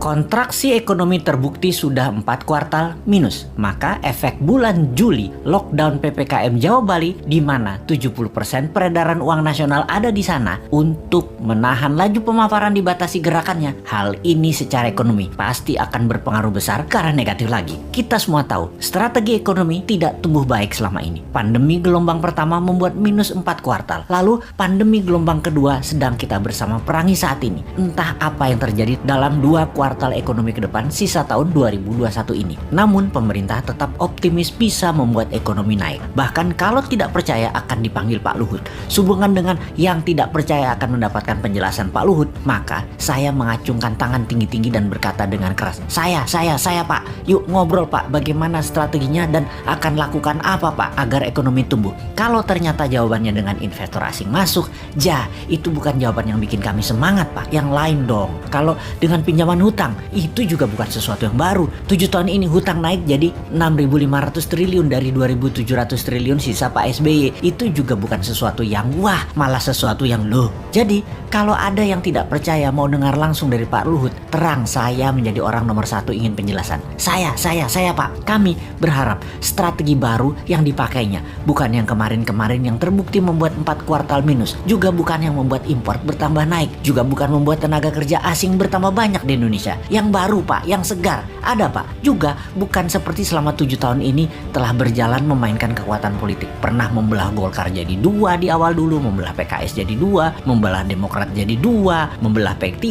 Kontraksi ekonomi terbukti sudah 4 kuartal minus. Maka efek bulan Juli lockdown PPKM Jawa Bali di mana 70% peredaran uang nasional ada di sana untuk menahan laju pemaparan dibatasi gerakannya. Hal ini secara ekonomi pasti akan berpengaruh besar karena negatif lagi. Kita semua tahu strategi ekonomi tidak tumbuh baik selama ini. Pandemi gelombang pertama membuat minus 4 kuartal. Lalu pandemi gelombang kedua sedang kita bersama perangi saat ini. Entah apa yang terjadi dalam 2 kuartal ekonomi ke depan sisa tahun 2021 ini. Namun pemerintah tetap optimis bisa membuat ekonomi naik. Bahkan kalau tidak percaya akan dipanggil Pak Luhut. Sehubungan dengan yang tidak percaya akan mendapatkan penjelasan Pak Luhut, maka saya mengacungkan tangan tinggi-tinggi dan berkata dengan keras, Saya Pak, yuk ngobrol Pak, bagaimana strateginya dan akan lakukan apa Pak agar ekonomi tumbuh. Kalau ternyata jawabannya dengan investor asing masuk, itu bukan jawaban yang bikin kami semangat Pak, yang lain dong. Kalau dengan pinjaman hutang, itu juga bukan sesuatu yang baru. 7 tahun ini hutang naik jadi 6.500 triliun dari 2.700 triliun sisa Pak SBY. Itu juga bukan sesuatu yang wah, malah sesuatu yang loh. Jadi kalau ada yang tidak percaya mau dengar langsung dari Pak Luhut, terang saya menjadi orang nomor 1 ingin penjelasan. Saya Pak, kami berharap strategi baru yang dipakainya, bukan yang kemarin-kemarin yang terbukti membuat 4 kuartal minus, juga bukan yang membuat impor bertambah naik, juga bukan membuat tenaga kerja asing bertambah banyak di Indonesia. Yang baru Pak, yang segar, ada Pak. Juga bukan seperti selama 7 tahun ini telah berjalan memainkan kekuatan politik. Pernah membelah Golkar jadi 2 di awal dulu, membelah PKS jadi 2, membelah Demokrat jadi 2, membelah P3,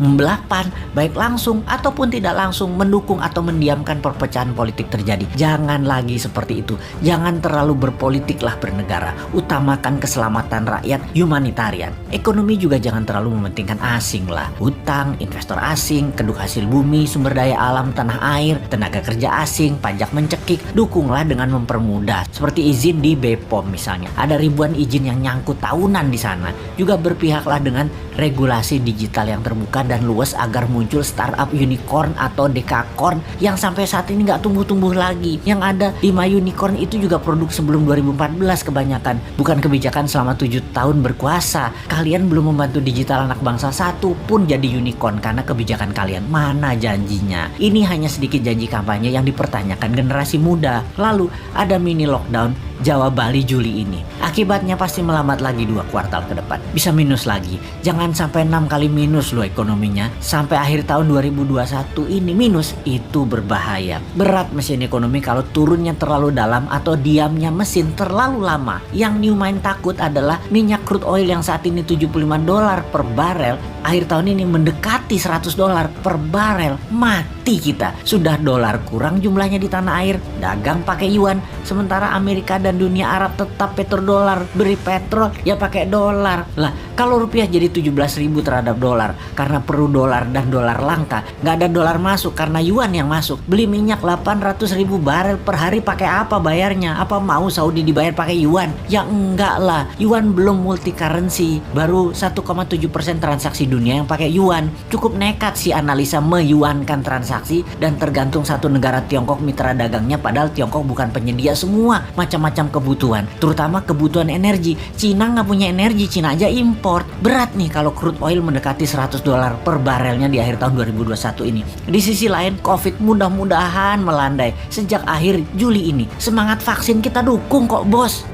membelah PAN, baik langsung ataupun tidak langsung, mendukung atau mendiamkan perpecahan politik terjadi. Jangan lagi seperti itu. Jangan terlalu berpolitiklah bernegara. Utamakan keselamatan rakyat, humanitarian. Ekonomi juga jangan terlalu mementingkan asing lah. Hutang, investor asing, kedua hasil bumi, sumber daya alam, tanah air, tenaga kerja asing, pajak mencekik. Dukunglah dengan mempermudah. Seperti izin di BPOM misalnya. Ada ribuan izin yang nyangkut tahunan di sana. Juga berpihaklah dengan regulasi digital yang terbuka dan luas agar muncul startup unicorn atau dekakorn yang sampai saat ini nggak tumbuh-tumbuh lagi. Yang ada 5 unicorn itu juga produk sebelum 2014 kebanyakan. Bukan kebijakan selama 7 tahun berkuasa. Kalian belum membantu digital anak bangsa satu pun jadi unicorn karena kebijakan kalian. Mana janjinya? Ini hanya sedikit janji kampanye yang dipertanyakan generasi muda. Lalu ada mini lockdown Jawa Bali Juli ini. Akibatnya pasti melambat lagi 2 kuartal ke depan. Bisa minus lagi. Jangan sampai 6 kali minus loh ekonominya. Sampai akhir tahun 2021 ini minus. Itu berbahaya. Berat mesin ekonomi kalau turunnya terlalu dalam atau diamnya mesin terlalu lama. Yang Newmind takut adalah minyak crude oil yang saat ini $75 per barel. Akhir tahun ini mendekati $100 per barel. Mati kita. Sudah dolar kurang jumlahnya di tanah air. Dagang pakai yuan. Sementara Amerika dan dunia Arab tetap petrodolar. Beri petrol ya pakai dolar. Lah kalau rupiah jadi 17.000 terhadap dolar karena perlu dolar dan dolar langka. Nggak ada dolar masuk karena yuan yang masuk. Beli minyak 800.000 barel per hari pakai apa bayarnya? Apa mau Saudi dibayar pakai yuan? Ya enggak lah. Yuan belum multi currency. Baru 1,7% transaksi dunia yang pakai yuan. Cukup nekat sih analisa meyuankan transaksi dan tergantung satu negara Tiongkok mitra dagangnya, padahal Tiongkok bukan penyedia semua macam-macam kebutuhan, terutama kebutuhan energi. Cina nggak punya energi, Cina aja import. Berat nih kalau crude oil mendekati $100 per barelnya di akhir tahun 2021 ini. Di sisi lain, COVID mudah-mudahan melandai sejak akhir Juli ini. Semangat vaksin kita dukung kok bos.